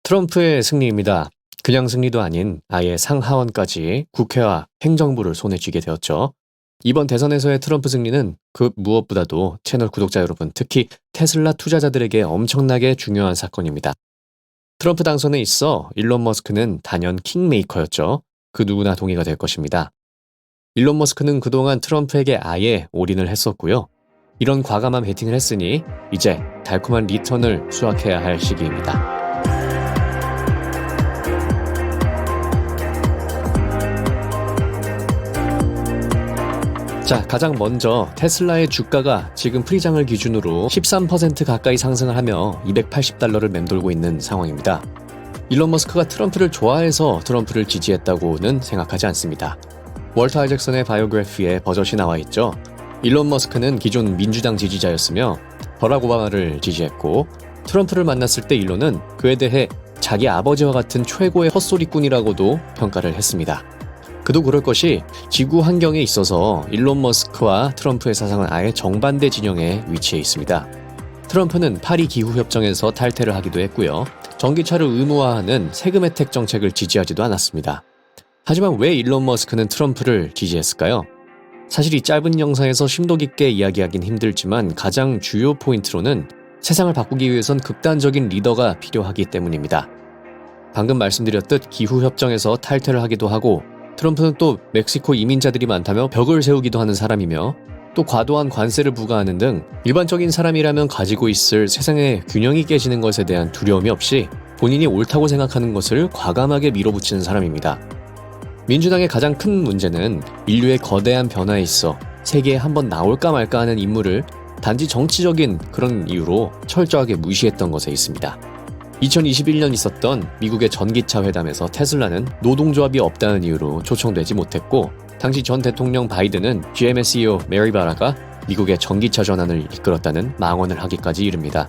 트럼프의 승리입니다. 그냥 승리도 아닌 아예 상하원까지 국회와 행정부를 손에 쥐게 되었죠. 이번 대선에서의 트럼프 승리는 그 무엇보다도 채널 구독자 여러분, 특히 테슬라 투자자들에게 엄청나게 중요한 사건입니다. 트럼프 당선에 있어 일론 머스크는 단연 킹메이커였죠. 그 누구나 동의가 될 것입니다. 일론 머스크는 그동안 트럼프에게 아예 올인을 했었고요. 이런 과감한 베팅을 했으니 이제 달콤한 리턴을 수확해야 할 시기입니다. 자, 가장 먼저 테슬라의 주가가 지금 프리장을 기준으로 13% 가까이 상승을 하며 $280를 맴돌고 있는 상황입니다. 일론 머스크가 트럼프를 좋아해서 트럼프를 지지했다고는 생각하지 않습니다. 월터 아이잭슨의 바이오그래피에 버젓이 나와 있죠. 일론 머스크는 기존 민주당 지지자였으며 버락 오바마를 지지했고, 트럼프를 만났을 때 일론은 그에 대해 자기 아버지와 같은 최고의 헛소리꾼이라고도 평가를 했습니다. 그도 그럴 것이 지구 환경에 있어서 일론 머스크와 트럼프의 사상은 아예 정반대 진영에 위치해 있습니다. 트럼프는 파리 기후협정에서 탈퇴를 하기도 했고요. 전기차를 의무화하는 세금 혜택 정책을 지지하지도 않았습니다. 하지만 왜 일론 머스크는 트럼프를 지지했을까요? 사실 이 짧은 영상에서 심도 깊게 이야기하긴 힘들지만 가장 주요 포인트로는 세상을 바꾸기 위해선 극단적인 리더가 필요하기 때문입니다. 방금 말씀드렸듯 기후협정에서 탈퇴를 하기도 하고, 트럼프는 또 멕시코 이민자들이 많다며 벽을 세우기도 하는 사람이며, 또 과도한 관세를 부과하는 등 일반적인 사람이라면 가지고 있을 세상의 균형이 깨지는 것에 대한 두려움이 없이 본인이 옳다고 생각하는 것을 과감하게 밀어붙이는 사람입니다. 민주당의 가장 큰 문제는 인류의 거대한 변화에 있어 세계에 한번 나올까 말까 하는 인물을 단지 정치적인 그런 이유로 철저하게 무시했던 것에 있습니다. 2021년 있었던 미국의 전기차 회담에서 테슬라는 노동조합이 없다는 이유로 초청되지 못했고, 당시 전 대통령 바이든은 GM의 CEO 메리 바라가 미국의 전기차 전환을 이끌었다는 망언을 하기까지 이릅니다.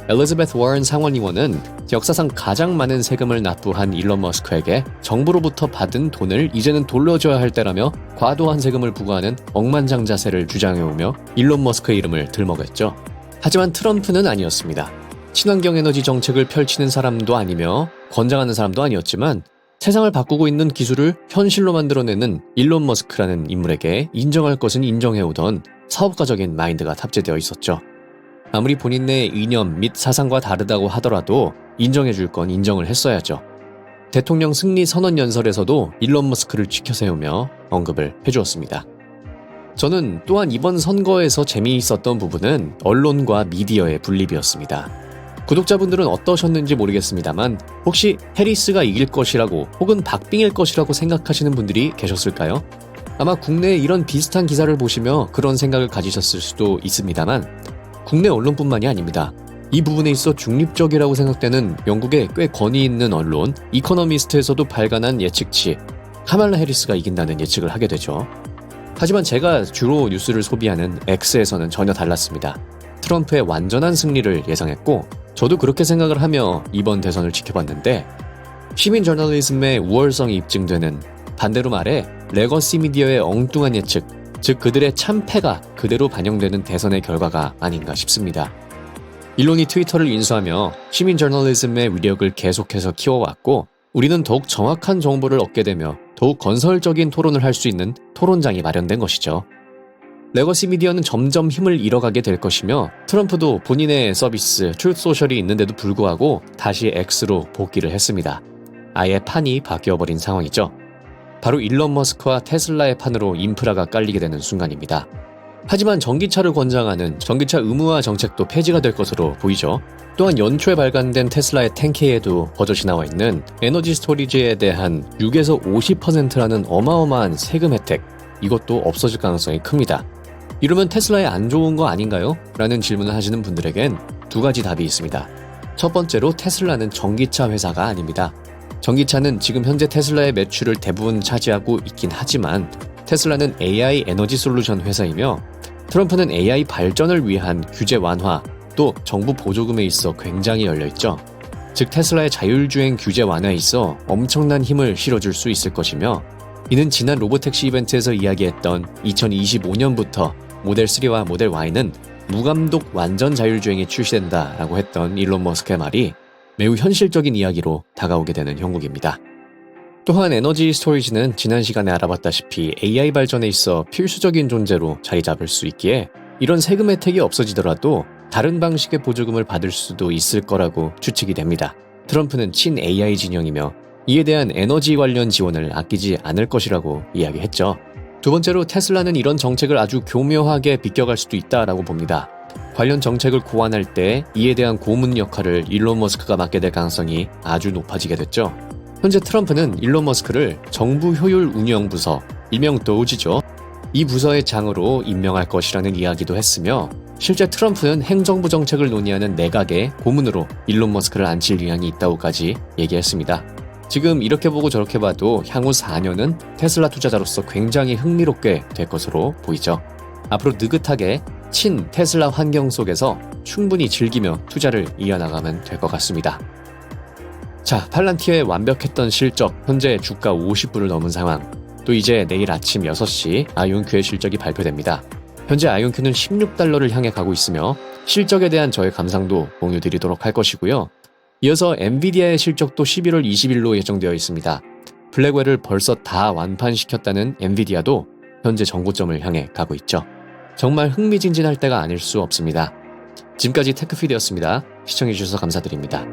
엘리자베스 워런 상원의원은 역사상 가장 많은 세금을 납부한 일론 머스크에게 정부로부터 받은 돈을 이제는 돌려줘야 할 때라며 과도한 세금을 부과하는 억만장자세를 주장해오며 일론 머스크의 이름을 들먹였죠. 하지만 트럼프는 아니었습니다. 친환경 에너지 정책을 펼치는 사람도 아니며 권장하는 사람도 아니었지만 세상을 바꾸고 있는 기술을 현실로 만들어내는 일론 머스크라는 인물에게 인정할 것은 인정해오던 사업가적인 마인드가 탑재되어 있었죠. 아무리 본인의 이념 및 사상과 다르다고 하더라도 인정해줄 건 인정을 했어야죠. 대통령 승리 선언 연설에서도 일론 머스크를 지켜세우며 언급을 해주었습니다. 저는 또한 이번 선거에서 재미있었던 부분은 언론과 미디어의 분립이었습니다. 구독자분들은 어떠셨는지 모르겠습니다만 혹시 해리스가 이길 것이라고 혹은 박빙일 것이라고 생각하시는 분들이 계셨을까요? 아마 국내에 이런 비슷한 기사를 보시며 그런 생각을 가지셨을 수도 있습니다만 국내 언론뿐만이 아닙니다. 이 부분에 있어 중립적이라고 생각되는 영국의 꽤 권위 있는 언론 이코노미스트에서도 발간한 예측치, 카말라 해리스가 이긴다는 예측을 하게 되죠. 하지만 제가 주로 뉴스를 소비하는 X에서는 전혀 달랐습니다. 트럼프의 완전한 승리를 예상했고, 저도 그렇게 생각을 하며 이번 대선을 지켜봤는데, 시민 저널리즘의 우월성이 입증되는, 반대로 말해 레거시 미디어의 엉뚱한 예측, 즉 그들의 참패가 그대로 반영되는 대선의 결과가 아닌가 싶습니다. 일론이 트위터를 인수하며 시민 저널리즘의 위력을 계속해서 키워왔고, 우리는 더욱 정확한 정보를 얻게 되며 더욱 건설적인 토론을 할 수 있는 토론장이 마련된 것이죠. 레거시 미디어는 점점 힘을 잃어가게 될 것이며, 트럼프도 본인의 서비스 트루스 소셜이 있는데도 불구하고 다시 X로 복귀를 했습니다. 아예 판이 바뀌어버린 상황이죠. 바로 일론 머스크와 테슬라의 판으로 인프라가 깔리게 되는 순간입니다. 하지만 전기차를 권장하는 전기차 의무화 정책도 폐지가 될 것으로 보이죠. 또한 연초에 발간된 테슬라의 10K에도 버젓이 나와 있는 에너지 스토리지에 대한 6에서 50%라는 어마어마한 세금 혜택, 이것도 없어질 가능성이 큽니다. 이러면 테슬라에 안 좋은 거 아닌가요? 라는 질문을 하시는 분들에겐 두 가지 답이 있습니다. 첫 번째로 테슬라는 전기차 회사가 아닙니다. 전기차는 지금 현재 테슬라의 매출을 대부분 차지하고 있긴 하지만 테슬라는 AI 에너지 솔루션 회사이며, 트럼프는 AI 발전을 위한 규제 완화, 또 정부 보조금에 있어 굉장히 열려있죠. 즉 테슬라의 자율주행 규제 완화에 있어 엄청난 힘을 실어줄 수 있을 것이며, 이는 지난 로보택시 이벤트에서 이야기했던 2025년부터 모델 3와 모델 Y는 무감독 완전 자율주행이 출시된다라고 했던 일론 머스크의 말이 매우 현실적인 이야기로 다가오게 되는 형국입니다. 또한 에너지 스토리지는 지난 시간에 알아봤다시피 AI 발전에 있어 필수적인 존재로 자리 잡을 수 있기에 이런 세금 혜택이 없어지더라도 다른 방식의 보조금을 받을 수도 있을 거라고 추측이 됩니다. 트럼프는 친 AI 진영이며 이에 대한 에너지 관련 지원을 아끼지 않을 것이라고 이야기했죠. 두 번째로 테슬라는 이런 정책을 아주 교묘하게 비껴갈 수도 있다라고 봅니다. 관련 정책을 고안할 때 이에 대한 고문 역할을 일론 머스크가 맡게 될 가능성이 아주 높아지게 됐죠. 현재 트럼프는 일론 머스크를 정부 효율 운영 부서, 일명 도지죠. 이 부서의 장으로 임명할 것이라는 이야기도 했으며 실제 트럼프는 행정부 정책을 논의하는 내각의 고문으로 일론 머스크를 앉힐 의향이 있다고까지 얘기했습니다. 지금 이렇게 보고 저렇게 봐도 향후 4년은 테슬라 투자자로서 굉장히 흥미롭게 될 것으로 보이죠. 앞으로 느긋하게 친 테슬라 환경 속에서 충분히 즐기며 투자를 이어나가면 될 것 같습니다. 자, 팔란티어의 완벽했던 실적, 현재 주가 50불을 넘은 상황. 또 이제 내일 아침 6시 아이온큐의 실적이 발표됩니다. 현재 아이온큐는 16달러를 향해 가고 있으며 실적에 대한 저의 감상도 공유드리도록 할 것이고요. 이어서 엔비디아의 실적도 11월 20일로 예정되어 있습니다. 블랙웰을 벌써 다 완판시켰다는 엔비디아도 현재 정고점을 향해 가고 있죠. 정말 흥미진진할 때가 아닐 수 없습니다. 지금까지 테크피드였습니다. 시청해주셔서 감사드립니다.